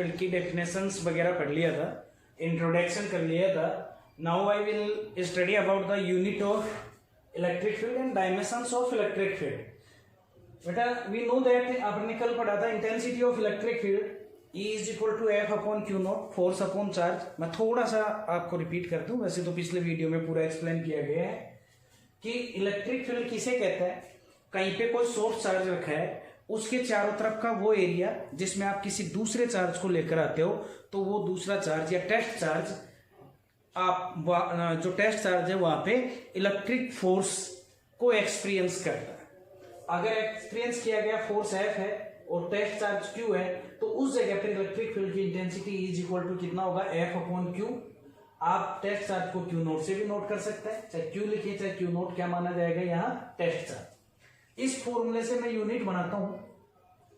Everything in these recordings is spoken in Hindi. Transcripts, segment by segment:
फील्ड की डेफिनेशंस वगैरह पढ़ लिया था, इंट्रोडक्शन कर लिया था. Now I will study about the unit of electric field and dimensions of electric field. बेटा वी नो दैट आपने कल पढ़ा था intensity of electric field E is equal to F upon Q naught, force upon charge. मैं थोड़ा सा आपको रिपीट कर दूं, वैसे तो पिछले वीडियो में पूरा एक्सप्लेन किया गया है कि इलेक्ट्रिक फील्ड किसे कहता है. कहीं पे कोई सोर्स चार्ज रखा है, उसके चारों तरफ का वो एरिया जिसमें आप किसी दूसरे चार्ज को लेकर आते हो, तो वो दूसरा चार्ज या टेस्ट चार्ज आप जो टेस्ट चार्ज है वहां पे इलेक्ट्रिक फोर्स को एक्सपीरियंस करता है. अगर एक्सपीरियंस किया गया फोर्स एफ है और टेस्ट चार्ज क्यू है, तो उस जगह पर इलेक्ट्रिक फील्ड की इंटेंसिटी इज इक्वल टू कितना होगा, एफ अपॉन क्यू. आप टेस्ट चार्ज को क्यू नोट से भी नोट कर सकते हैं, चाहे क्यू लिखिए चाहे क्यू नोट, क्या माना जाएगा यहाँ, टेस्ट चार्ज. इस फॉर्मूले से मैं यूनिट बनाता हूं.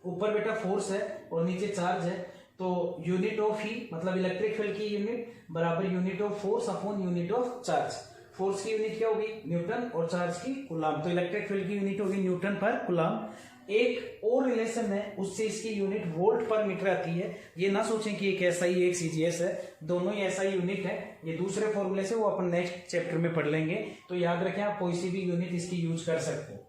ऊपर बेटा फोर्स है और नीचे चार्ज है, तो यूनिट ऑफ ई मतलब इलेक्ट्रिक फील्ड की यूनिट बराबर unit of force upon unit of charge. Force की यूनिट क्या होगी, न्यूटन, और चार्ज की कूलम. तो इलेक्ट्रिक फील्ड की यूनिट होगी न्यूटन पर कूलम. एक और रिलेशन है, उससे इसकी यूनिट वोल्ट पर मीटर आती है. ये ना सोचें कि एक एसआई एक सीजीएस है, दोनों ही एसआई यूनिट है. ये दूसरे फॉर्मूले से वो अपन नेक्स्ट चैप्टर में पढ़ लेंगे, तो याद रखें आप कोई सी भी यूनिट इसकी यूज कर सकते हो.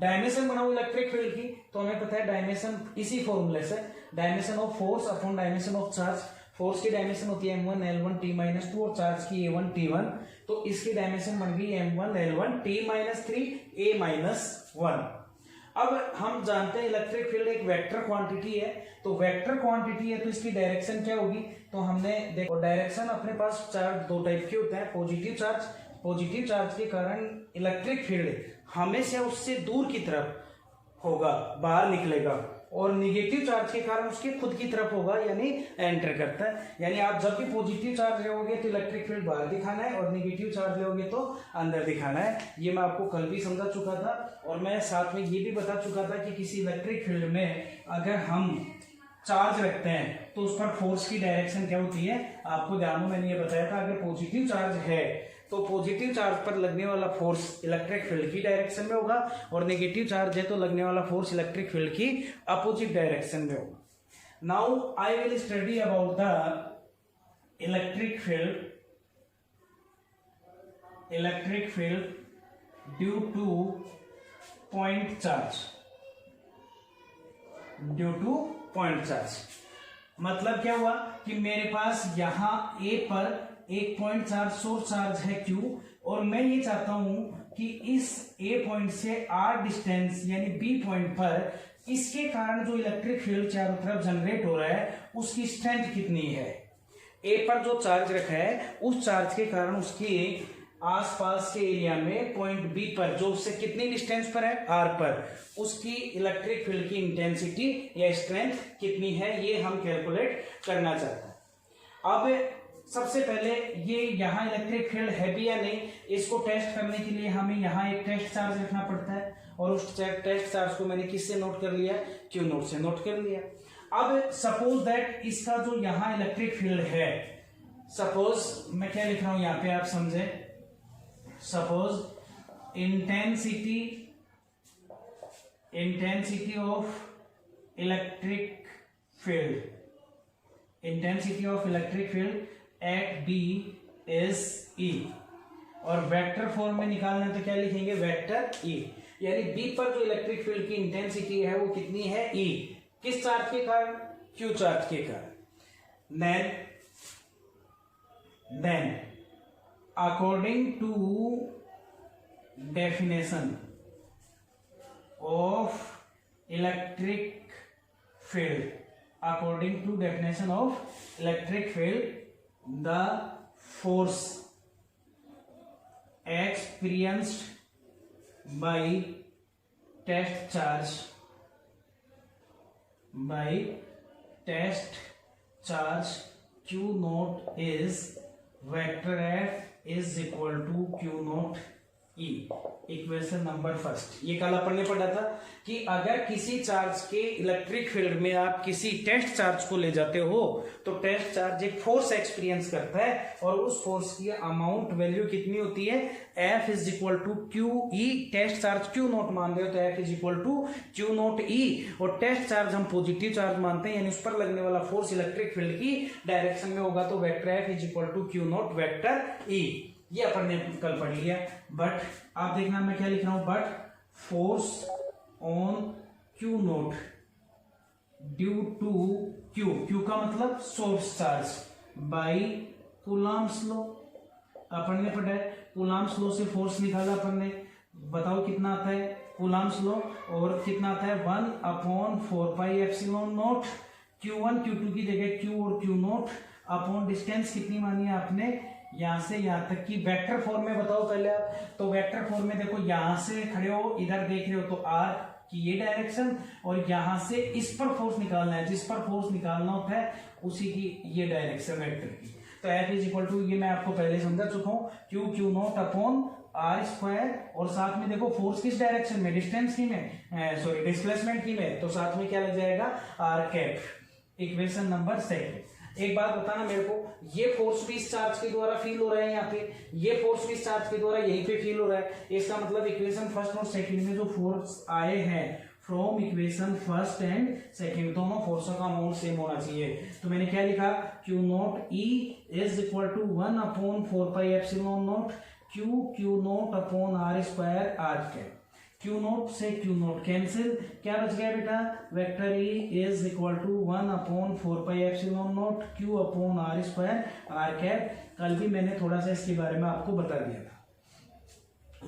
डायमेंशन बनाओ इलेक्ट्रिक फील्ड की, तो हमें पता है डायमेंशन इसी फॉर्मूले से, dimension of force upon dimension of charge. Force की डायमेंशन होती है m1 l1 t-2 और चार्ज की a1 t1, तो इसकी डायमेंशन बन गई m1 l1 t-3 a-1. अब हम जानते हैं इलेक्ट्रिक फील्ड एक वेक्टर क्वांटिटी है, तो वेक्टर क्वांटिटी है तो इसकी डायरेक्शन क्या होगी, तो हमने देखो डायरेक्शन अपने पास चार्ज दो टाइप के होते हैं. पॉजिटिव चार्ज के कारण इलेक्ट्रिक फील्ड हमेशा उससे दूर की तरफ होगा, बाहर निकलेगा, और निगेटिव चार्ज के कारण उसके खुद की तरफ होगा, यानी एंटर करता है. यानी आप जब भी पॉजिटिव चार्ज लोगे तो इलेक्ट्रिक फील्ड बाहर दिखाना है, और निगेटिव चार्ज लोगे तो अंदर दिखाना है. ये मैं आपको कल भी समझा चुका था, और मैं साथ में ये भी बता चुका था कि किसी इलेक्ट्रिक फील्ड में अगर हम चार्ज रखते हैं तो उस पर फोर्स की डायरेक्शन क्या होती है. आपको ध्यान में मैंने ये बताया था, अगर पॉजिटिव चार्ज है तो पॉजिटिव चार्ज पर लगने वाला फोर्स इलेक्ट्रिक फील्ड की डायरेक्शन में होगा, और नेगेटिव चार्ज है तो लगने वाला फोर्स इलेक्ट्रिक फील्ड की अपोजिट डायरेक्शन में होगा. Now I will study about the electric field due two point charge. मतलब क्या हुआ कि मेरे पास यहां ए पर एक पॉइंट चार्ज सोर्स चार्ज है Q, और मैं ये चाहता हूं कि इस A पॉइंट से R डिस्टेंस यानी B पॉइंट पर इसके कारण जो इलेक्ट्रिक फील्ड चारों तरफ जनरेट हो रहा है उसकी स्ट्रेंथ कितनी है. A पर जो चार्ज रखा है उस चार्ज के कारण उसके आसपास के एरिया में पॉइंट B पर जो उससे कितनी डिस्टेंस पर है, R पर, उसकी इलेक्ट्रिक फील्ड की इंटेंसिटी या स्ट्रेंथ कितनी है, ये हम कैलकुलेट करना चाहते हैं. अब सबसे पहले ये यहाँ इलेक्ट्रिक फील्ड है भी या नहीं, इसको टेस्ट करने के लिए हमें यहाँ एक टेस्ट चार्ज रखना पड़ता है, और उस टेस्ट चार्ज को मैंने किससे नोट कर लिया, क्यू नोट से नोट कर लिया. अब सपोज दैट इसका जो यहाँ इलेक्ट्रिक फील्ड है, सपोज मैं क्या लिख रहा हूं यहाँ पे आप समझे, suppose intensity of electric field eight B is E, और वेक्टर फॉर्म में निकालना है तो क्या लिखेंगे, वेक्टर E. यानी B पर जो इलेक्ट्रिक फील्ड की इंटेंसिटी है वो कितनी है, E. किस चार्ज के कारण, Q चार्ज के कारण. Then according to definition of electric field, the force experienced by test charge Q naught is vector F is equal to Q naught E. Equation number first, ये कल अपन ने पढ़ा था कि अगर किसी चार्ज के इलेक्ट्रिक फील्ड में आप किसी टेस्ट चार्ज को ले जाते हो तो टेस्ट चार्ज एक फोर्स एक्सपीरियंस करता है और उस फोर्स की अमाउंट वैल्यू कितनी होती है, F is equal to Q E. Test charge Q naught मान रहे हो तो F is equal to Q naught E, और टेस्ट चार्ज हम पॉजिटिव चार्ज मानते हैं यानी उस पर लगने वाला फोर्स इलेक्ट्रिक फील्ड की डायरेक्शन में होगा तो vector F is equal to Q naught vector E. ये अपन ने कल पढ़ लिया। बट आप देखना मैं क्या लिख रहा हूं, but force on Q naught due to Q, Q का मतलब source charge, by Coulomb's law. अपन ने पढ़ा है कूलम्ब्स लॉ से फोर्स निकाला अपन ने, बताओ कितना आता है कूलम्ब्स लॉ, और कितना आता है 1/4πε0। Q1 Q2 की जगह Q और Q नोट अपॉन डिस्टेंस कितनी मानी है आपने, यहां से यहां तक की वेक्टर फॉर्म में बताओ पहले आप। तो वेक्टर फॉर्म में देखो, यहां से खड़े हो इधर देख रहे हो तो आर की ये डायरेक्शन, और यहां से इस पर फोर्स निकालना है, जिस पर फोर्स निकालना होता है उसी की ये डायरेक्शन वेक्टर की। तो F इज इक्वल टू, ये मैं आपको पहले समझा चुका हूं, Q naught upon R square, और साथ में देखो फोर्स किस डायरेक्शन में, डिस्टेंस की में, सॉरी डिस्प्लेसमेंट की में, तो साथ में क्या लग जाएगा R cap. Equation number second. एक बात बताना मेरे को, ये फोर्स भी इस चार्ज के द्वारा फील हो रहा है यहाँ पे, ये फोर्स भी इस चार्ज के द्वारा यहीं पे फील हो रहा है। इसका मतलब इक्वेशन फर्स्ट और सेकंड में जो फोर्स आए हैं from equation first and second, दोनों फोर्सों का अमाउंट सेम होना चाहिए। तो मैंने क्या लिखा, Q naught E is equal to 1/4πε0 Q naught upon R square R cap. Q naught से क्यू नोट कैंसिल, क्या बच गया बेटा, vector E is equal to 1/4πε0 Q upon R square R cap. कल भी मैंने थोड़ा सा इसके बारे में आपको बता दिया था।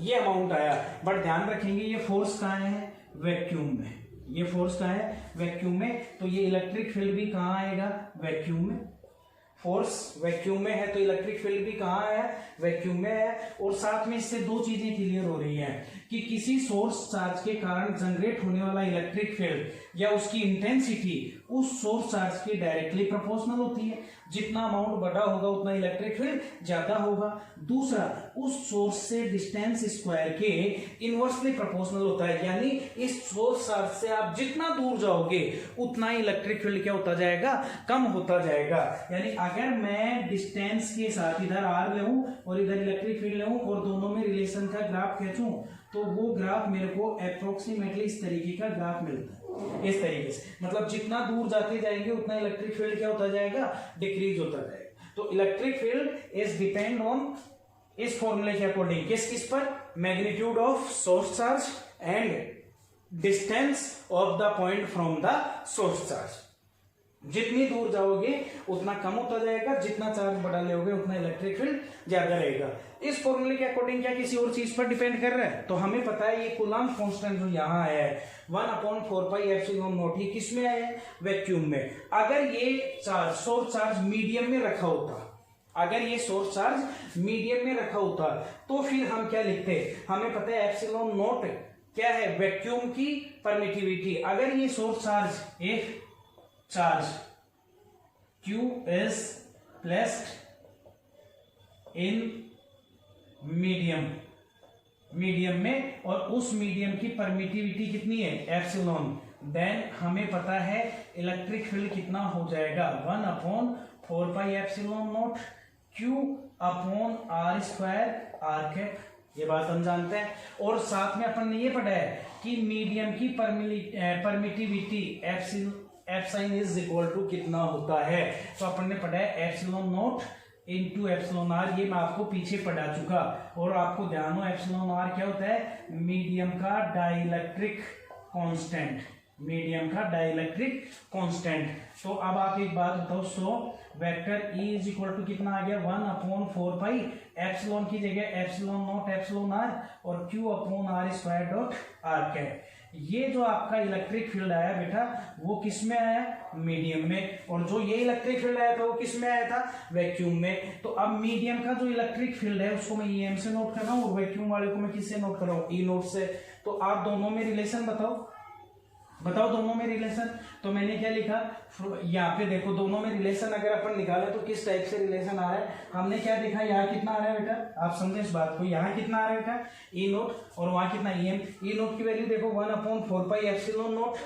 ये अमाउंट आया, बट ध्यान रखेंगे ये फोर्स कहाँ है, वैक्यूम में। ये फोर्स कहाँ है, वैक्यूम में। तो ये इलेक्ट्रिक फील्ड भी कहाँ आएगा, वैक्यूम में। फोर्स वैक्यूम में है तो इलेक्ट्रिक फील्ड भी कहाँ है, वैक्यूम में है। और साथ में इससे दो चीजें क्लियर हो रही हैं कि किसी सोर्स चार्ज के कारण जनरेट होने वाला इलेक्ट्रिक फील्ड या उसकी इंटेंसिटी उस सोर्स चार्ज के डायरेक्टली प्रोपोर्शनल होती है। जितना अमाउंट बड़ा होगा उतना इलेक्ट्रिक फील्ड ज्यादा होगा। दूसरा, उस सोर्स से डिस्टेंस स्क्वायर के इनवर्सली प्रोपोर्शनल होता है, यानी इस सोर्स चार्ज से आप जितना दूर जाओगे उतना इलेक्ट्रिक फील्ड क्या होता जाएगा, कम होता जाएगा। यानी अगर मैं डिस्टेंस के साथ इधर आर लेऊं और इधर इलेक्ट्रिक फील्ड लेऊं और दोनों में रिलेशन का ग्राफ खींचूं तो वो ग्राफ मेरे को अप्रोक्सीमेटली इस तरीके का ग्राफ मिलता है। इस तरीके से, मतलब जितना दूर जाते जाएंगे उतना इलेक्ट्रिक फील्ड क्या होता जाएगा, डिक्रीज होता जाएगा। तो electric field is depend on इस फॉर्मूले के अकॉर्डिंग किस पर, magnitude of source charge and distance of the point from the source charge. जितनी दूर जाओगे उतना कम होता जाएगा, जितना चार्ज बढ़ा लोगे उतना इलेक्ट्रिक फील्ड ज्यादा रहेगा। इस फॉर्मूले के अकॉर्डिंग क्या किसी और चीज पर डिपेंड कर रहा है, तो हमें पता है ये कूलम्ब कांस्टेंट जो यहाँ आया है 1/4πε0, ये किस में आया है, वैक्यूम में। अगर ये चार्ज सोर्स चार्ज मीडियम में रखा होता, अगर ये सोर्स चार्ज मीडियम में रखा होता तो फिर हम क्या लिखते, हमें पता है एप्सिलॉन नॉट क्या है, वैक्यूम की परमिटिविटी। अगर ये सोर्स चार्ज एक charge Q is placed in medium में और उस मीडियम की परमिटिविटी कितनी है, एप्सिलॉन, देन हमें पता है इलेक्ट्रिक फील्ड कितना हो जाएगा 1/4πε0 Q upon R square R cap. ये बात हम जानते हैं। और साथ में अपन ने ये पढ़ा है कि मीडियम की permittivity epsilon is equal to कितना होता है, तो अपन ने पढ़ा है epsilon naught into epsilon R. ये मैं आपको पीछे पढ़ा चुका, और आपको ध्यान हो एप्सिलॉन आर क्या होता है, मीडियम का डाइलेक्ट्रिक कांस्टेंट, मीडियम का डाइलेक्ट्रिक कांस्टेंट। तो अब आप एक बात बताओ, so vector E is equal to कितना आ गया 1/4π, एप्सिलॉन की जगह एप्सिलॉन नॉट एप्सिलॉन आर और Q upon R square dot R cap. ये जो आपका इलेक्ट्रिक फील्ड आया बेटा वो किस में आया, मीडियम में, और जो ये इलेक्ट्रिक फील्ड आया था वो किस में आया था, वैक्यूम में। तो अब मीडियम का जो इलेक्ट्रिक फील्ड है उसको मैं EM से नोट कर रहा हूँ और वैक्यूम वाले को मैं किससे नोट कर रहा हूँ, E नोट से। तो आप दोनों में रिलेशन बताओ, बताओ दोनों में रिलेशन। तो मैंने क्या लिखा, यहाँ पे देखो दोनों में रिलेशन अगर अपन निकाले तो किस टाइप से रिलेशन आ रहा है। हमने क्या देखा, यहाँ कितना आ रहा है बेटा, आप समझे इस बात को, यहाँ कितना आ रहा है बेटा ई नोट और वहाँ कितना ई एम। ई नोट की वैल्यू देखो 1/4πε0,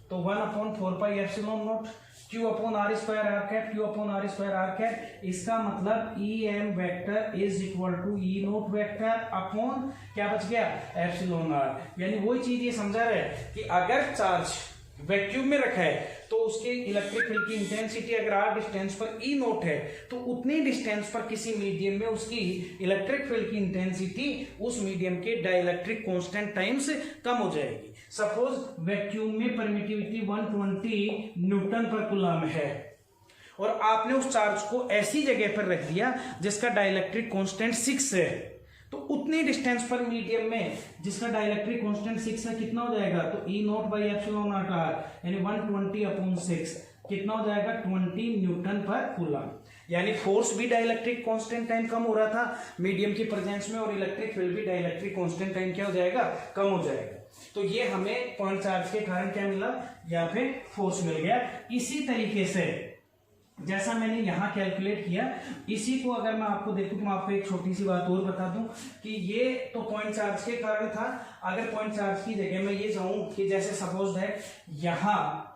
तो 1/4πε0 Q upon R square R cap, Q upon R square R cap. इसका मतलब E M vector is equal to E naught vector upon क्या बच गया, एप्सिलॉन आर। यानी वही चीज ये समझा रहे हैं कि अगर चार्ज वैक्यूम में रखा है तो उसके इलेक्ट्रिक फील्ड की इंटेंसिटी अगर आर डिस्टेंस पर ई नोट है तो उतनी डिस्टेंस पर किसी मीडियम में उसकी इलेक्ट्रिक फील्ड की इंटेंसिटी उस मीडियम के डाइलेक्ट्रिक कांस्टेंट टाइम से कम हो जाएगी। सपोज वैक्यूम में परमिटिविटी 120 न्यूटन पर कूलम है और आपने उस चार्ज को ऐसी जगह पर रख दिया जिसका डाइलेक्ट्रिक कांस्टेंट 6 है, तो उतनी डिस्टेंस पर मीडियम में जिसका डाइलेक्ट्रिक कांस्टेंट 6 है कितना हो जाएगा, तो E naught by epsilon naught R यानी 120/6 कितना हो जाएगा 20 न्यूटन पर कूलम। यानी फोर्स भी डाइलेक्ट्रिक कांस्टेंट टाइम कम हो रहा था मीडियम की प्रेजेंस में और इलेक्ट्रिक फील्ड भी डाइलेक्ट्रिक कांस्टेंट टाइम क्या हो जाएगा, कम हो जाएगा। तो ये हमें पॉइंट चार्ज के कारण क्या मिला, या फिर फोर्स मिल गया। इसी तरीके से जैसा मैंने यहां कैलकुलेट किया, इसी को अगर मैं आपको देखूं तो मैं आपको एक छोटी सी बात और बता दूं कि ये तो पॉइंट चार्ज के कारण था। अगर पॉइंट चार्ज की जगह मैं ये चाहूं कि जैसे सपोज दैट यहां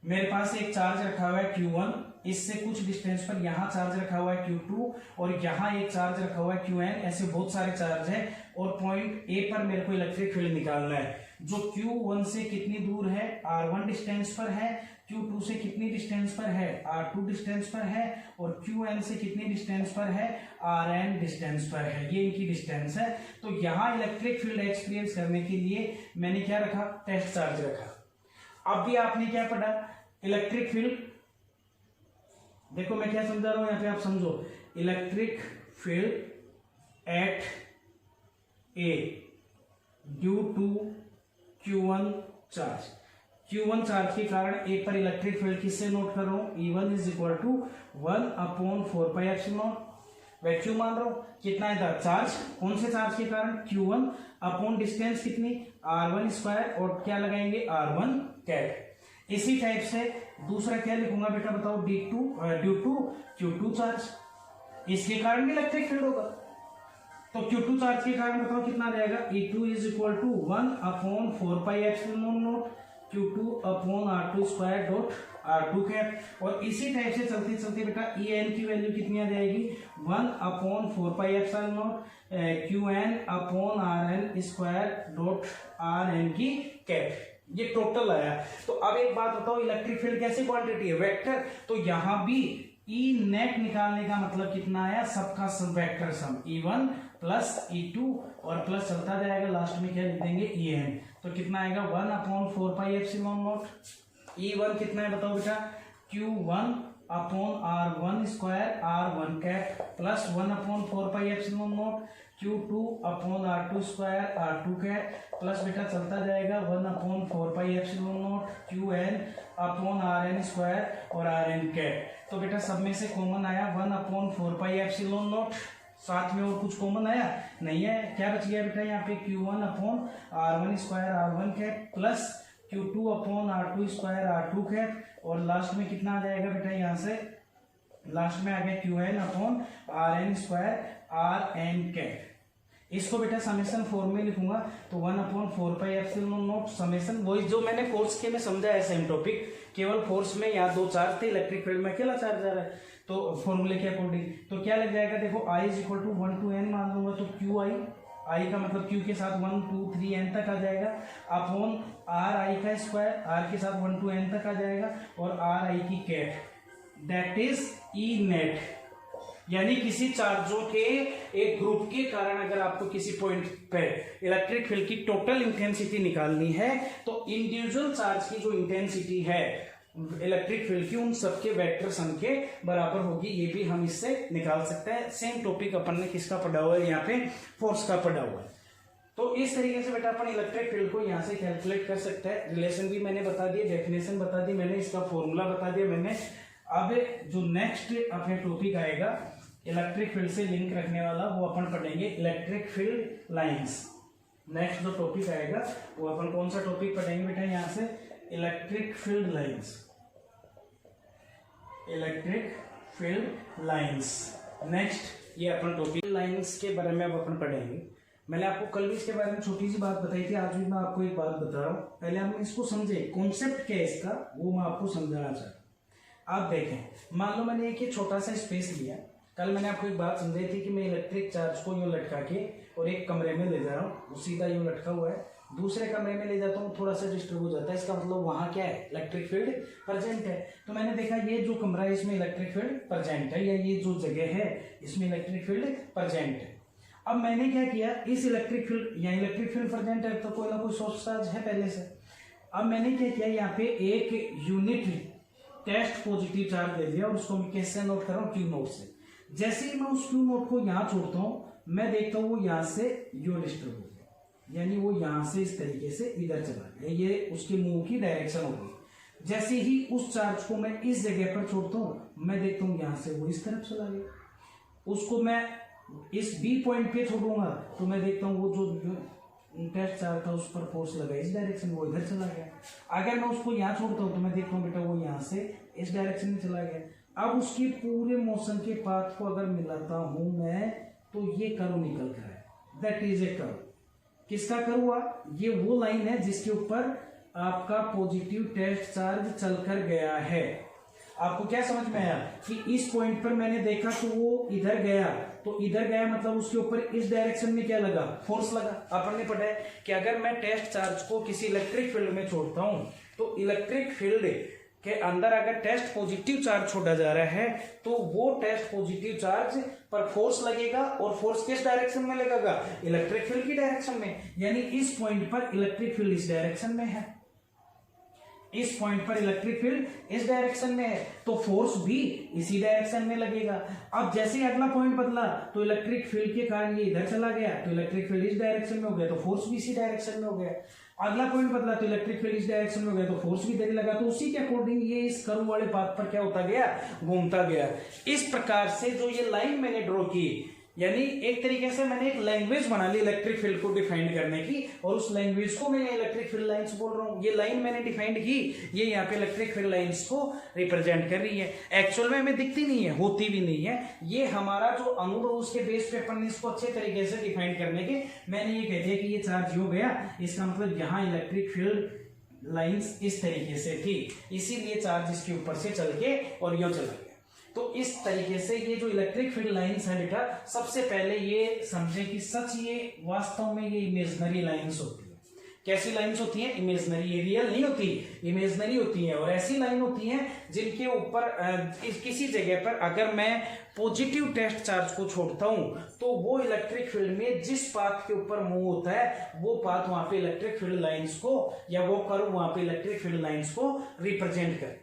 मेरे पास एक चार्ज रखा हुआ है Q1, इससे कुछ डिस्टेंस पर यहां चार्ज रखा हुआ है Q2 और यहां एक चार्ज रखा हुआ है Qn, ऐसे बहुत सारे चार्ज है और पॉइंट ए पर मेरे को इलेक्ट्रिक फील्ड निकालना है जो Q1 से कितनी दूर है, R1 डिस्टेंस पर है, Q2 से कितनी डिस्टेंस पर है, R2 डिस्टेंस पर है और Qn से कितनी डिस्टेंस पर है, Rn डिस्टेंस पर है। ये इनकी डिस्टेंस है। तो यहां इलेक्ट्रिक फील्ड एक्सपीरियंस करने के लिए मैंने क्या रखा, टेस्ट चार्ज रखा। अब भी आपने क्या पढ़ा, इलेक्ट्रिक फील्ड, देखो मैं क्या समझा रहा हूं यहां पे, आप समझो, electric field at A due to Q1 charge. Q1 charge के कारण ए पर इलेक्ट्रिक फील्ड किससे नोट कर रहा हूं, E1 is equal to 1/4πε0 vacuum मान रहा हूं। कितना है चार्ज, कौन से चार्ज के कारण, Q1 अपॉन डिस्टेंस कितनी R1 स्क्वायर और क्या लगाएंगे R1 कैप। इसी टाइप से दूसरा क्या लिखूंगा बेटा बताओ, ड्यू टू Q2 चार्ज, इसके कारण भी इलेक्ट्रिक फील्ड होगा। तो Q2 चार्ज के कारण बताओ कितना रहेगा, E2 is equal to 1/4πε0 Q2 upon R2 square dot R2 cap. और इसी टाइप से चलते चलते बेटा En की वैल्यू कितनी आ जाएगी, 1/4πε0 Qn upon Rn square dot Rn की कैप। ये टोटल आया। तो अब एक बात बताओ, इलेक्ट्रिक फील्ड कैसी क्वांटिटी है, वेक्टर। तो यहां भी ई नेट निकालने का मतलब कितना आया, सबका सब vector sum E1 plus E2 और प्लस चलता जाएगा, लास्ट में क्या लिख देंगे En। तो कितना आएगा 1/4πε0। E1 कितना है बताओ बेटा, Q1 upon R1 square R1 cap plus 1/4πε0 Q2 upon R2 square R2 cap plus बेटा चलता जाएगा 1/4πε0 Qn अपॉन Rn स्क्वायर और Rn कैप। तो बेटा सब में से कॉमन आया 1/4πε0, साथ में और कुछ कॉमन आया नहीं है। क्या बच गया बेटा यहाँ पे, Q1 upon R1 square R1 cap plus Q2 upon R2 square R2 cap और लास्ट में कितना आ जाएगा बेटा, यहाँ से लास्ट में आ गया Qn upon Rn square Rn cap. इसको बेटा समेशन फॉर्म में लिखूंगा तो 1/4πε0 समेशन, वही जो मैंने फोर्स के में समझा है सेम टॉपिक, केवल फोर्स में यहाँ दो चार्ज थे, इलेक्ट्रिक फील्ड में अकेला चार्ज आ रहा है। तो फॉर्मूले के अकॉर्डिंग तो क्या लग जाएगा, देखो I is equal to 1 to n मान लूंगा तो I का मतलब Q के साथ 1 2 3 n तक आ जाएगा अपॉन RI का स्क्वायर R के साथ 1 to n तक आ जाएगा और RI की cap, that is E net. यानी किसी चार्जों के एक ग्रुप के कारण अगर आपको किसी पॉइंट पे इलेक्ट्रिक फील्ड की टोटल इंटेंसिटी निकालनी है तो इंडिविजुअल चार्ज की जो इंटेंसिटी है इलेक्ट्रिक फील्ड की उन सबके वेक्टर सम के बराबर होगी। ये भी हम इससे निकाल सकते हैं। सेम टॉपिक अपन ने किसका पढ़ा हुआ है, यहाँ पे फोर्स का पढ़ा हुआ है। तो इस तरीके से बेटा अपन इलेक्ट्रिक फील्ड को यहाँ से कैलकुलेट कर सकते हैं। रिलेशन भी मैंने बता दिया, डेफिनेशन बता दी मैंने, इसका फॉर्मूला बता दिया मैंने। अब जो नेक्स्ट अपने टॉपिक आएगा इलेक्ट्रिक फील्ड से लिंक रखने वाला, वो अपन पढ़ेंगे इलेक्ट्रिक फील्ड लाइंस। नेक्स्ट जो टॉपिक आएगा वो अपन कौन सा टॉपिक पढ़ेंगे बेटा, यहाँ से electric field lines, electric field lines. Next ये अपन टॉपिक लाइंस के बारे में अब अपन पढ़ेंगे। मैंने आपको कल भी इसके बारे में छोटी सी बात बताई थी, आज भी मैं आपको एक बात बता रहा हूँ। पहले हम इसको समझे, कॉन्सेप्ट क्या है इसका वो मैं आपको समझाना चाहता हूँ। आप देखें, मान लो मैंने एक छोटा सा स्पेस लिया। कल मैंने आपको एक बात समझाई थी कि मैं इलेक्ट्रिक चार्ज को यूं लटका के और एक कमरे में ले जा रहा हूँ, वो सीधा यूं लटका हुआ है, दूसरे कमरे में ले जाता हूँ, थोड़ा सा डिस्टर्ब हो जाता है। इसका मतलब वहाँ क्या है, इलेक्ट्रिक फील्ड प्रेजेंट है। तो मैंने देखा ये जो कमरा है इसमें इलेक्ट्रिक फील्ड प्रेजेंट है, या ये जो जगह है इसमें इलेक्ट्रिक फील्ड प्रेजेंट है। अब मैंने क्या किया, इस इलेक्ट्रिक फील्ड, या इलेक्ट्रिक फील्ड प्रेजेंट है तो कोई ना कोई सोर्स चार्ज है पहले से। अब मैंने क्या किया, यहाँ पे एक यूनिट टेस्ट पॉजिटिव चार्ज ले लिया और उसको मैं कैसे नोट कर रहा हूँ, क्यू नोट से। जैसे ही मैं उस क्यू नोट को यहाँ छोड़ता हूँ, मैं देखता हूँ वो यहाँ से यू डिस्टर्ब हो गया, यानी वो यहाँ से इस तरीके से इधर चला गया, ये उसके मूव की डायरेक्शन हो गई। जैसे ही उस चार्ज को मैं इस जगह पर छोड़ता हूँ, मैं देखता हूँ यहाँ से वो इस तरफ चला गया। उसको मैं इस बी पॉइंट पे छोड़ूंगा तो मैं देखता हूँ वो जो टेस्ट चार्ज था उस पर फोर्स लगा इस डायरेक्शन में, वो इधर चला गया। अगर मैं उसको यहाँ छोड़ता हूँ तो मैं देखता हूँ बेटा वो यहाँ से इस डायरेक्शन में चला गया। अब उसकी पूरे मोशन के पाथ को अगर मिलाता हूं मैं तो ये कर्व निकल कर है, दैट इज ए कर्व। किसका कर्व हुआ, ये वो लाइन है जिसके ऊपर आपका पॉजिटिव टेस्ट चार्ज चलकर गया है। आपको क्या समझ में आया कि इस पॉइंट पर मैंने देखा तो वो इधर गया, तो इधर गया मतलब उसके ऊपर इस डायरेक्शन में क्या लगा, फोर्स लगा। अपन ने पढ़ा है कि अगर मैं टेस्ट चार्ज को किसी इलेक्ट्रिक फील्ड में छोड़ता हूं तो इलेक्ट्रिक फील्ड के अंदर अगर टेस्ट पॉजिटिव चार्ज छोड़ा जा रहा है तो वो टेस्ट पॉजिटिव चार्ज पर फोर्स लगेगा, और फोर्स किस डायरेक्शन में लगेगा, इलेक्ट्रिक फील्ड की डायरेक्शन में। यानी इस पॉइंट पर इलेक्ट्रिक फील्ड इस डायरेक्शन में है, इस पॉइंट पर इलेक्ट्रिक फील्ड इस डायरेक्शन में है, तो फोर्स भी इसी डायरेक्शन में लगेगा। अब जैसे ही अगला पॉइंट बदला तो इलेक्ट्रिक फील्ड के कारण ये इधर चला गया, तो इलेक्ट्रिक फील्ड इस डायरेक्शन में हो गया, तो फोर्स भी इसी डायरेक्शन में हो गया। अगला पॉइंट बदला तो इलेक्ट्रिक फील्ड इस डायरेक्शन में हो गया, तो फोर्स भी इधर ही लगा। तो उसी के अकॉर्डिंग ये इस कर्व वाले पाथ पर क्या होता गया, घूमता गया। इस प्रकार से जो ये लाइन मैंने ड्रॉ की, यानी एक तरीके से मैंने एक लैंग्वेज बना ली इलेक्ट्रिक फील्ड को डिफाइन करने की, और उस लैंग्वेज को मैं इलेक्ट्रिक फील्ड लाइंस बोल रहा हूँ। ये लाइन मैंने डिफाइंड की, ये यहाँ पे इलेक्ट्रिक फील्ड लाइंस को रिप्रेजेंट कर रही है। एक्चुअल में हमें दिखती नहीं है, होती भी नहीं है, ये हमारा जो अनुभव उसके बेस पे अपन ने इसको अच्छे तरीके से डिफाइन करने के मैंने ये कह दिया कि ये चार्ज हो गया, इसका मतलब यहाँ इलेक्ट्रिक फील्ड लाइंस इस तरीके से थी, इसीलिए चार्ज इसके ऊपर से चल के और यूं चला गया। तो इस तरीके से ये जो इलेक्ट्रिक फील्ड लाइंस है बेटा, सबसे पहले ये समझे कि सच ये वास्तव में ये इमेजिनरी लाइंस होती है। कैसी लाइंस होती हैं, इमेजिनरी, ये रियल नहीं होती, इमेजिनरी होती हैं। और ऐसी लाइन होती हैं जिनके ऊपर किसी जगह पर अगर मैं पॉजिटिव टेस्ट चार्ज को छोड़ता हूं तो वो इलेक्ट्रिक फील्ड में जिस पाथ के ऊपर मूव होता है वो पाथ वहां पे इलेक्ट्रिक फील्ड लाइंस को, या वो कर्व वहां पे इलेक्ट्रिक फील्ड लाइंस को रिप्रेजेंट करता है।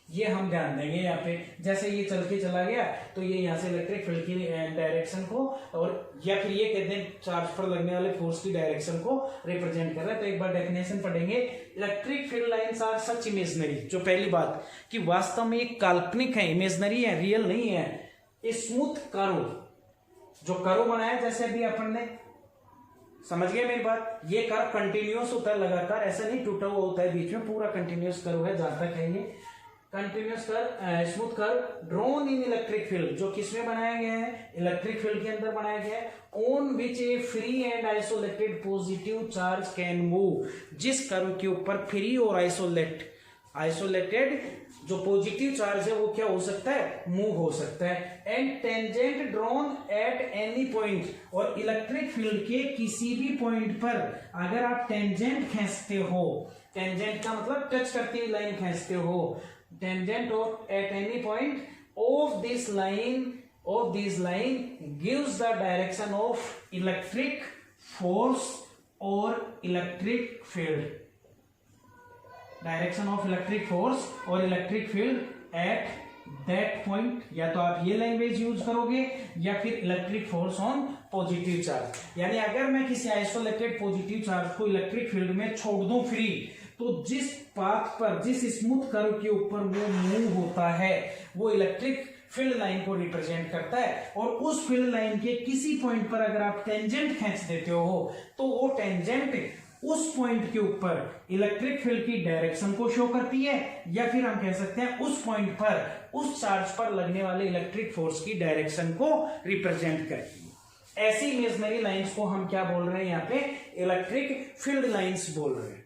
ये हम ध्यान देंगे यहाँ पे। जैसे ये चल के चला गया तो ये यहाँ से इलेक्ट्रिक फील्ड की डायरेक्शन को, और या फिर ये कहते हैं चार्ज पर लगने वाले फोर्स की डायरेक्शन को रिप्रेजेंट कर रहा है। तो एक बार डेफिनेशन पढ़ेंगे, electric field lines are such imaginary. जो पहली बात कि वास्तव में एक काल्पनिक है, इमेजिनरी है, रियल नहीं है। स्मूथ कर्व, जो कर्व बनाया जैसे अभी अपन ने, समझ गए मेरी बात, ये कर्व कंटिन्यूअस होता है लगातार, ऐसा नहीं टूटा हुआ होता है बीच में, पूरा कंटिन्यूअस कर्व है जहां तक है ये continuous curve, smooth curve drawn in electric field, जो किसमें बनाया गया है, इलेक्ट्रिक फील्ड के अंदर बनाया गया है। On which A free and isolated positive charge can move, जिस कर्व के ऊपर फ्री और आइसोलेटेड जो पॉजिटिव चार्ज है वो क्या हो सकता है, मूव हो सकता है। And tangent drawn at any point, और इलेक्ट्रिक फील्ड के किसी भी पॉइंट पर अगर आप टेंजेंट खींचते हो, टेंजेंट का मतलब टच करती हुई लाइन खींचते हो, tangent of at any point of this line gives the direction of electric force or electric field, direction of electric force or electric field at that point। या तो आप ये लैंग्वेज यूज करोगे या फिर electric force on positive charge. यानी अगर मैं किसी आइसोलेटेड पॉजिटिव चार्ज को इलेक्ट्रिक फील्ड में छोड़ दूं फ्री, तो जिस पाथ पर, जिस स्मूथ कर्व के ऊपर वो मूव होता है वो इलेक्ट्रिक फील्ड लाइन को रिप्रेजेंट करता है। और उस फील्ड लाइन के किसी पॉइंट पर अगर आप टेंजेंट खींच देते हो तो वो टेंजेंट उस पॉइंट के ऊपर इलेक्ट्रिक फील्ड की डायरेक्शन को शो करती है, या फिर हम कह सकते हैं उस पॉइंट पर उस चार्ज पर लगने वाले इलेक्ट्रिक फोर्स की डायरेक्शन को रिप्रेजेंट करती है। ऐसी इमेजिनरी लाइंस को हम क्या बोल रहे हैं यहाँ पे, इलेक्ट्रिक फील्ड लाइंस बोल रहे हैं।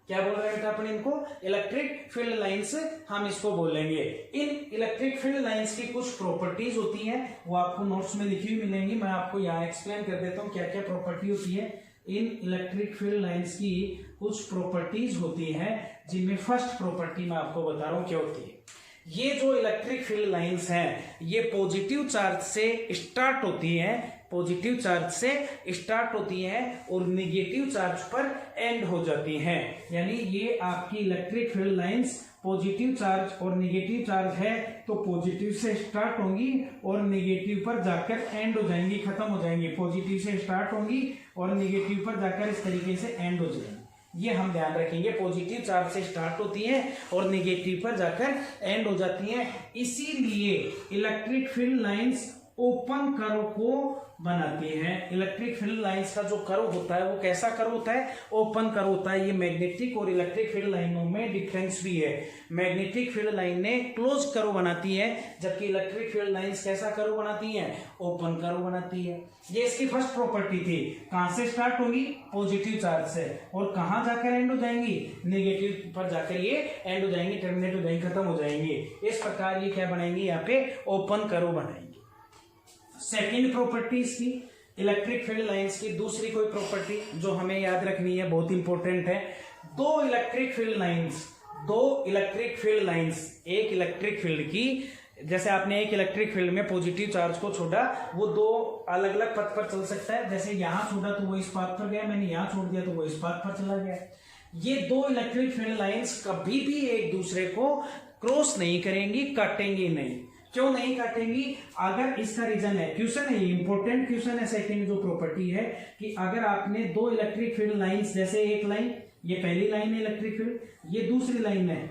क्या बोल रहे हैं अपन इनको, इलेक्ट्रिक फील्ड लाइंस हम इसको बोलेंगे। इन इलेक्ट्रिक फील्ड लाइंस की कुछ प्रॉपर्टीज होती हैं, वो आपको नोट्स में लिखी हुई मिलेंगी। मैं आपको यहाँ एक्सप्लेन कर देता हूँ क्या क्या प्रॉपर्टी होती है। इन इलेक्ट्रिक फील्ड लाइंस की कुछ प्रॉपर्टीज होती हैं, जिनमें फर्स्ट प्रॉपर्टी मैं आपको बता रहा हूं क्या होती है। ये जो इलेक्ट्रिक फील्ड लाइंस हैं ये पॉजिटिव चार्ज से स्टार्ट होती हैं, पॉजिटिव चार्ज से स्टार्ट होती हैं और नेगेटिव चार्ज पर एंड हो जाती हैं। यानी ये आपकी electric field lines positive charge और नेगेटिव चार्ज है तो पॉजिटिव से स्टार्ट होंगी और नेगेटिव पर जाकर एंड हो जाएंगी, खत्म हो जाएंगी। पॉजिटिव से स्टार्ट होंगी और नेगेटिव पर जाकर इस तरीके से एंड हो जाएंगी। ये हम ध्यान रखेंगे, पॉजिटिव चार्ज से स्टार्ट होती है और नेगेटिव पर जाकर एंड हो जाती हैं। इसीलिए electric field lines open curve को बनाती है। इलेक्ट्रिक फील्ड लाइंस का जो कर्व होता है वो कैसा कर्व होता है, ओपन कर्व होता है। ये मैग्नेटिक और इलेक्ट्रिक फील्ड लाइनों में डिफरेंस भी है। मैग्नेटिक फील्ड लाइन ने क्लोज कर्व बनाती है, जबकि इलेक्ट्रिक फील्ड लाइंस कैसा कर्व बनाती है, ओपन कर्व बनाती है। ये इसकी फर्स्ट प्रॉपर्टी थी। कहां से स्टार्ट होगी, पॉजिटिव चार्ज से, और कहां जाकर एंड हो जाएंगी, नेगेटिव पर जाकर ये एंड हो जाएंगी, टर्मिनेट हो जाएंगी, खत्म हो जाएंगी। इस प्रकार ये क्या बनाएंगी, यहाँ पे ओपन कर्व बनाएंगे। सेकेंड प्रॉपर्टी इसकी इलेक्ट्रिक फील्ड लाइंस की दूसरी कोई प्रॉपर्टी जो हमें याद रखनी है, बहुत इंपॉर्टेंट है। दो इलेक्ट्रिक फील्ड लाइंस, एक इलेक्ट्रिक फील्ड की, जैसे आपने एक इलेक्ट्रिक फील्ड में पॉजिटिव चार्ज को छोड़ा, वो दो अलग अलग पथ पर चल सकता है। जैसे यहां छोड़ा तो वो इस पाथ पर गया, मैंने यहां छोड़ दिया तो वो इस पाथ पर चला गया। ये दो इलेक्ट्रिक फील्ड लाइंस कभी भी एक दूसरे को क्रॉस नहीं करेंगी, काटेंगी नहीं। क्यों नहीं काटेंगी, अगर इसका रीजन है, क्वेश्चन है, इंपॉर्टेंट क्वेश्चन है। सेकंड जो प्रॉपर्टी है कि अगर आपने दो इलेक्ट्रिक फील्ड लाइंस, जैसे एक लाइन, ये पहली लाइन है इलेक्ट्रिक फील्ड, ये दूसरी लाइन है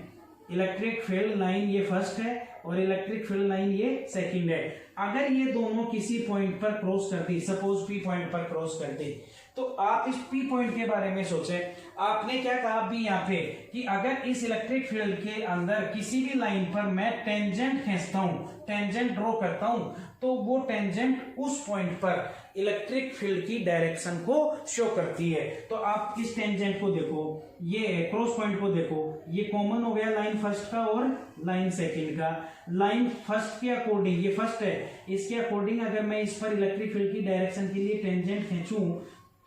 इलेक्ट्रिक फील्ड लाइन, ये फर्स्ट है और इलेक्ट्रिक फील्ड लाइन ये सेकंड है। अगर ये दोनों किसी पॉइंट पर क्रॉस कर दी, सपोज पी पॉइंट पर क्रॉस कर दी, तो आप इस पी पॉइंट के बारे में सोचे। आपने क्या कहा भी यहाँ पे कि अगर इस इलेक्ट्रिक फील्ड के अंदर किसी भी लाइन पर मैं टेंजेंट खींचता हूं, टेंजेंट ड्रॉ करता हूं, तो वो टेंजेंट उस पॉइंट पर इलेक्ट्रिक फील्ड की डायरेक्शन को शो करती है। तो आप इस टेंजेंट को देखो, ये क्रॉस पॉइंट को देखो, ये कॉमन हो गया लाइन फर्स्ट का और लाइन सेकंड का। लाइन फर्स्ट के अकॉर्डिंग, ये फर्स्ट है, इसके अकॉर्डिंग अगर मैं इस पर इलेक्ट्रिक फील्ड की डायरेक्शन के लिए टेंजेंट खींचूं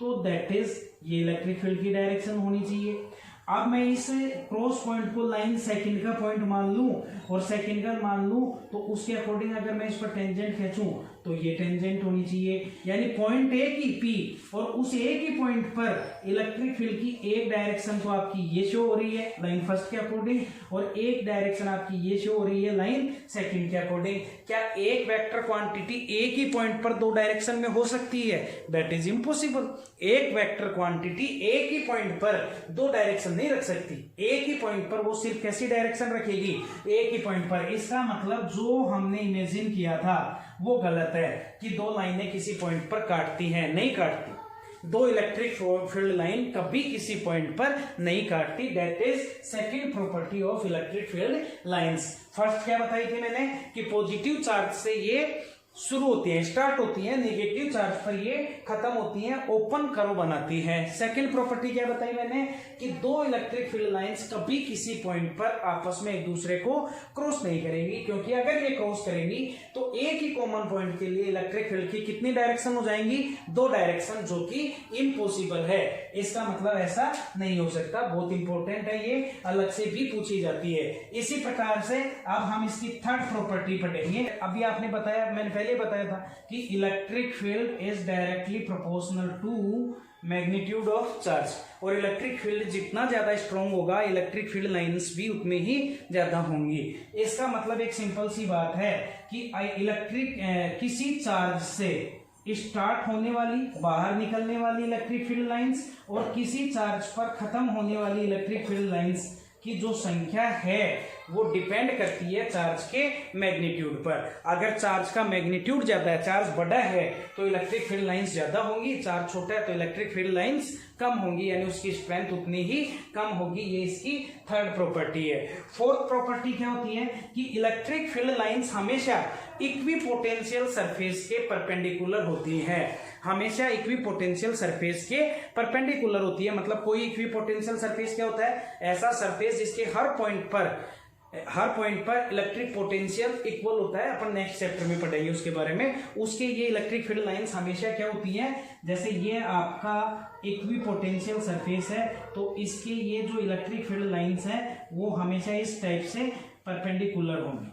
तो दैट इज ये इलेक्ट्रिक फील्ड की डायरेक्शन होनी चाहिए। अब मैं इस क्रॉस पॉइंट को लाइन सेकंड का पॉइंट मान लूं और सेकंड का मान लूं, तो उसके अकॉर्डिंग अगर मैं इस पर टेंजेंट खींचूं तो ये टेंजेंट होनी चाहिए। यानी पॉइंट ए की पी और उस ए की पॉइंट पर इलेक्ट्रिक फील्ड की एक डायरेक्शन तो आपकी ये शो हो रही है लाइन फर्स्ट के अकॉर्डिंग, और एक डायरेक्शन आपकी ये शो हो रही है लाइन सेकंड के अकॉर्डिंग। क्या एक वेक्टर क्वांटिटी एक ही पॉइंट पर दो डायरेक्शन में हो सकती है? That is impossible. एक वेक्टर क्वांटिटी एक ही पॉइंट पर दो डायरेक्शन नहीं रख सकती। एक ही पॉइंट पर वो सिर्फ कैसी डायरेक्शन रखेगी, एक ही पॉइंट पर। इसका मतलब जो हमने इमेजिन किया था वो गलत है कि दो लाइनें किसी पॉइंट पर काटती हैं, नहीं काटती। दो इलेक्ट्रिक फील्ड लाइन कभी किसी पॉइंट पर नहीं काटती। That is second property of electric field lines. First क्या बताई थी मैंने कि पॉजिटिव चार्ज से ये शुरू होती है, स्टार्ट होती है, नेगेटिव चार्ज पर ये खत्म होती है, ओपन कर्व बनाती है। सेकंड प्रॉपर्टी क्या बताई मैंने कि दो इलेक्ट्रिक फील्ड लाइंस कभी किसी पॉइंट पर आपस में एक दूसरे को क्रॉस नहीं करेंगी, क्योंकि अगर ये क्रॉस करेंगी तो एक ही कॉमन पॉइंट के लिए इलेक्ट्रिक फील्ड की कितनी डायरेक्शन हो जाएंगी, दो डायरेक्शन, जो कि इम्पॉसिबल है। इसका मतलब ऐसा नहीं हो सकता। बहुत इंपॉर्टेंट है, ये अलग से भी पूछी जाती है। इसी प्रकार से अब हम इसकी थर्ड प्रॉपर्टी पढ़ेंगे। अभी आपने बताया, मैंने पहले बताया था कि electric field is directly proportional to magnitude of charge, और इलेक्ट्रिक फील्ड जितना ज्यादा स्ट्रॉन्ग होगा इलेक्ट्रिक फील्ड लाइंस भी उतनी ही ज्यादा होंगी। इसका मतलब एक सिंपल सी बात है कि इलेक्ट्रिक किसी चार्ज से स्टार्ट होने वाली, बाहर निकलने वाली इलेक्ट्रिक फील्ड लाइंस और किसी चार्ज पर खत्म होने वाली इलेक्ट्रिक फील्ड लाइंस कि जो संख्या है वो डिपेंड करती है चार्ज के मैग्नीट्यूड पर। अगर चार्ज का मैग्नीट्यूड ज्यादा है, चार्ज बड़ा है, तो इलेक्ट्रिक फील्ड लाइंस ज्यादा होंगी, चार्ज छोटा है तो इलेक्ट्रिक फील्ड लाइंस कम होंगी, यानी उसकी स्ट्रेंथ उतनी ही कम होगी। ये इसकी थर्ड प्रॉपर्टी है। फोर्थ प्रॉपर्टी क्या होती है कि इलेक्ट्रिक फील्ड लाइंस हमेशा इक्विपोटेंशियल सरफेस के परपेंडिकुलर होती है, हमेशा इक्विपोटेंशियल सरफेस के परपेंडिकुलर होती है। मतलब कोई इक्विपोटेंशियल सरफेस क्या होता है? ऐसा सरफेस जिसके हर पॉइंट पर इलेक्ट्रिक पोटेंशियल इक्वल होता है। अपन नेक्स्ट चैप्टर में पढ़ेंगे उसके बारे में। उसके ये इलेक्ट्रिक फील्ड लाइंस हमेशा क्या होती है, जैसे ये आपका इक्विपोटेंशियल सरफेस है तो इसके ये जो इलेक्ट्रिक फील्ड लाइंस है वो हमेशा इस टाइप से परपेंडिकुलर होंगी।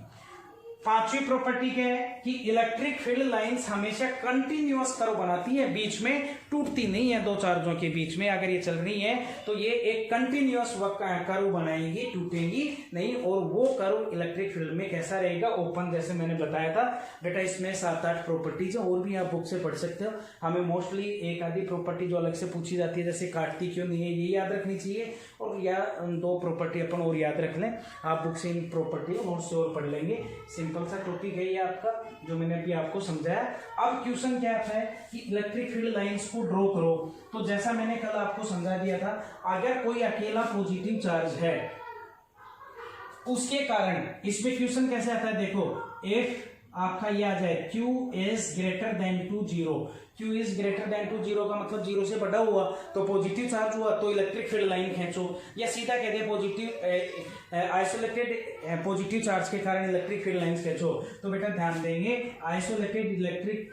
पांचवी प्रॉपर्टी क्या है कि इलेक्ट्रिक फील्ड लाइंस हमेशा कंटिन्यूअस कर्व बनाती है, बीच में टूटती नहीं है। दो चार्जों के बीच में अगर ये चल रही है तो ये एक कंटिन्यूअस कर्व बनाएंगी, टूटेंगी नहीं। और वो कर्व इलेक्ट्रिक फील्ड में कैसा रहेगा? ओपन, जैसे मैंने बताया था बेटा। इसमें 7-8 प्रॉपर्टीज है, और भी आप बुक से पढ़ सकते हो। हमें मोस्टली एक आधी प्रॉपर्टी जो अलग से पूछी जाती है, जैसे काटती क्यों नहीं है, ये याद रखनी चाहिए, और या 2 प्रॉपर्टी अपन और याद रख लें। आप बुक से इन प्रॉपर्टी को नोट से और पढ़ लेंगे। सिंपल सा टॉपिक है ये आपका, जो मैंने अभी आपको समझाया। अब क्वेश्चन क्या आता है कि इलेक्ट्रिक फील्ड लाइंस को ड्रॉ करो। तो जैसा मैंने कल आपको समझा दिया था, अगर कोई अकेला पॉजिटिव चार्ज है उसके कारण, इसमें क्वेश्चन कैसे आता है देखो, इफ आपका ये आ जाए Q is greater than to 0, Q is greater than to 0 का मतलब 0 से बड़ा हुआ तो पॉजिटिव चार्ज हुआ, तो इलेक्ट्रिक फील्ड लाइन खींचो। या सीधा कह दे पॉजिटिव आइसोलेटेड पॉजिटिव चार्ज के कारण इलेक्ट्रिक फील्ड लाइंस खींचो। तो बेटा ध्यान देंगे, आइसोलेटेड इलेक्ट्रिक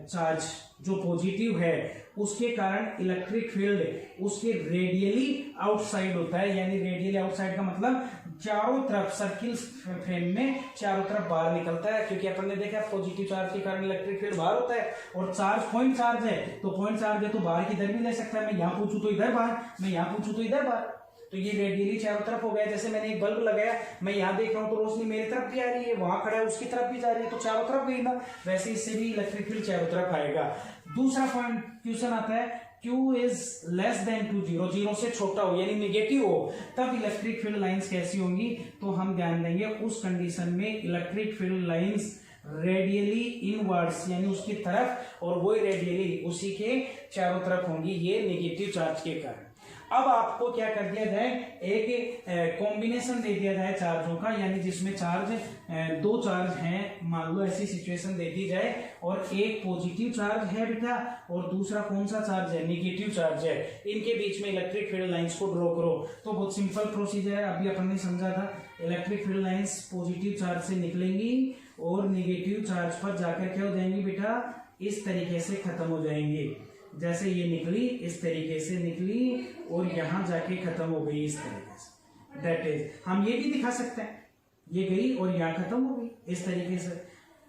चार्ज जो पॉजिटिव है उसके कारण इलेक्ट्रिक फील्ड उसके रेडियली आउटसाइड होता है। यानी रेडियली आउटसाइड का मतलब चारों तरफ सर्किल फ्रेम में चारों तरफ बाहर निकलता है, क्योंकि अपन ने देखा पॉजिटिव चार्ज के कारण इलेक्ट्रिक फील्ड बाहर होता है। और चार्ज पॉइंट चार्ज है, तो पॉइंट चार्ज है तो बाहर की इधर भी ले सकता है। मैं यहाँ पूछूं तो इधर बाहर, मैं यहाँ पूछूं तो इधर बाहर, तो ये रेडियली चारों तरफ हो गया। जैसे मैंने एक बल्ब लगाया, मैं यहाँ देख रहा हूँ तो रोशनी मेरी तरफ भी आ रही है, वहां खड़ा है उसकी तरफ भी जा रही है, तो चारों तरफ गई ना। वैसे इससे भी इलेक्ट्रिक फील्ड चारों तरफ आएगा। दूसरा पॉइंट क्वेश्चन आता है, Q is less than to 0, 0 से छोटा हो यानी निगेटिव हो, तब इलेक्ट्रिक फील्ड लाइंस कैसी होंगी? तो हम ध्यान देंगे उस कंडीशन में electric field lines radially inwards यानी उसकी तरफ, और वही रेडियली उसी के चारों तरफ होंगी, ये नेगेटिव चार्ज के कारण। अब आपको क्या कर दिया जाए, एक कॉम्बिनेशन दे दिया जाए चार्जों का, यानी जिसमें चार्ज 2 चार्ज हैं, मान लो ऐसी सिचुएशन दे दी जाए, और एक पॉजिटिव चार्ज है बेटा और दूसरा कौन सा चार्ज है? नेगेटिव चार्ज है। इनके बीच में इलेक्ट्रिक फील्ड लाइंस को ड्रॉ करो। तो बहुत सिंपल प्रोसीजर है, अभी अपन ने समझा था। Electric field lines positive charge से निकलेंगी और नेगेटिव चार्ज पर जाकर क्या हो जाएंगी बेटा? इस तरीके से खत्म हो जाएंगी। जैसे ये निकली, इस तरीके से निकली और यहां जाके खत्म हो गई इस तरीके से। दैट इज, हम ये भी दिखा सकते हैं, ये गई और यहां खत्म हो गई इस तरीके से,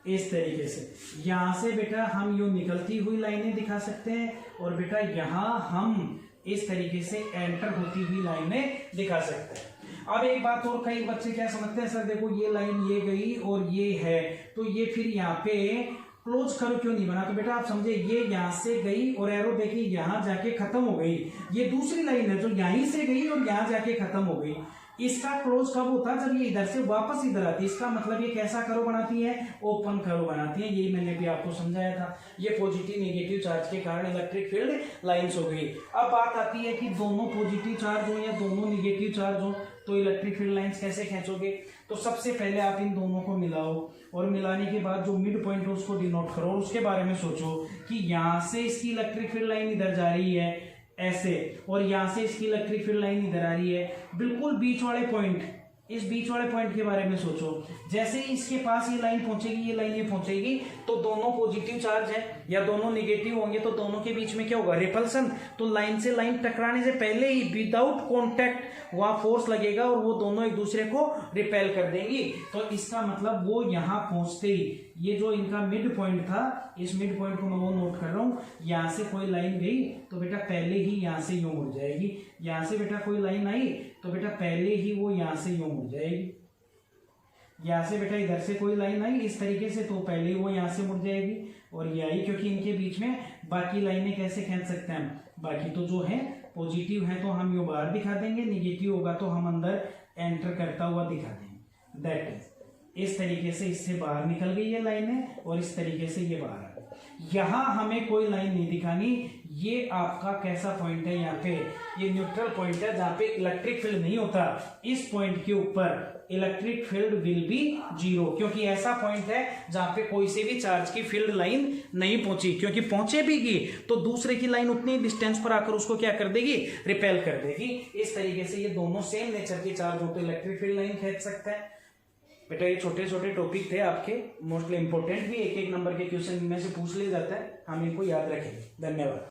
इस तरीके से। यहां से बेटा हम यूं निकलती हुई लाइनें दिखा सकते हैं, और बेटा यहां हम इस तरीके से एंटर होती हुई लाइनें दिखा सकते हैं। अब एक बात और, कई बच्चे क्या समझते हैं, सर देखो ये लाइन ये गई और ये है, तो ये फिर यहाँ पे क्लोज कर्व क्यों नहीं बना? तो बेटा आप समझे, ये यहां से गई और एरो देखिए यहां जाके खत्म हो गई। ये दूसरी लाइन है जो यहीं से गई और यहां जाके खत्म हो गई। इसका क्लोज कब होता है? जब ये इधर से वापस इधर आती है। इसका मतलब ये कैसा कर्व बनाती है? ओपन कर्व बनाती है। यही मैंने भी आपको समझाया था। ये पॉजिटिव नेगेटिव चार्ज के कारण इलेक्ट्रिक फील्ड लाइंस हो गई। अब बात आती है कि दोनों पॉजिटिव चार्ज हो या दोनों नेगेटिव चार्ज हो तो इलेक्ट्रिक फील्ड लाइंस कैसे खींचोगे? तो सबसे पहले आप इन दोनों को मिलाओ, और मिलाने के बाद जो मिड पॉइंट है उसको डिनोट करो, और उसके बारे में सोचो कि यहां से इसकी इलेक्ट्रिक फील्ड लाइन इधर जा रही है ऐसे, और यहां से इसकी इलेक्ट्रिक फील्ड लाइन इधर आ रही है। बिल्कुल बीच वाले पॉइंट, इस बीच वाले पॉइंट के बारे में सोचो। जैसे ही इसके पास ये लाइन पहुंचेगी, ये लाइन ये पहुंचेगी, तो दोनों पॉजिटिव चार्ज है या दोनों नेगेटिव होंगे, तो दोनों के बीच में क्या होगा? रिपल्सन। तो लाइन से लाइन टकराने से पहले ही विदाउट कॉन्टैक्ट वहां फोर्स लगेगा और वो दोनों एक दूसरे को रिपेल कर देंगी। तो इसका मतलब वो यहां पहुंचते ही, ये जो इनका मिड पॉइंट था, इस मिड पॉइंट को मैं वो नोट कर रहा हूं, यहां से कोई लाइन गई तो बेटा पहले ही यहां से यूं मुड़ जाएगी। यहां से बेटा कोई लाइन आई तो बेटा पहले ही वो यहां से यूं मुड़ जाएगी। यहां से बेटा इधर से कोई लाइन आई इस तरीके से, तो पहले ही वो यहां से मुड़ जाएगी। और ये आई, क्योंकि इनके बीच में बाकी लाइनें कैसे खींच सकते हैं? बाकी तो जो है पॉजिटिव है तो हम ये बाहर दिखा देंगे, निगेटिव होगा तो हम अंदर एंटर करता हुआ दिखा देंगे। दैट इज, इस तरीके से इससे बाहर निकल गई ये लाइनें और इस तरीके से ये बाहर आ गई। यहां हमें कोई लाइन नहीं दिखानी। ये आपका कैसा पॉइंट है, यहाँ पे ये न्यूट्रल पॉइंट है जहां पे इलेक्ट्रिक फील्ड नहीं होता। इस पॉइंट के ऊपर electric field will be zero, क्योंकि ऐसा पॉइंट है जहां पे कोई से भी चार्ज की फील्ड लाइन नहीं पहुंची, क्योंकि पहुंचे भी तो दूसरे की लाइन उतनी डिस्टेंस पर आकर उसको क्या कर देगी, रिपेल कर देगी। इस तरीके से ये दोनों सेम नेचर के चार्ज होते इलेक्ट्रिक फील्ड लाइन खींच सकते हैं। बेटा ये छोटे छोटे टॉपिक थे आपके, मोस्टली इंपॉर्टेंट भी, एक एक नंबर के क्वेश्चन में से पूछ लिया जाता है, हम इनको याद रखेंगे। धन्यवाद।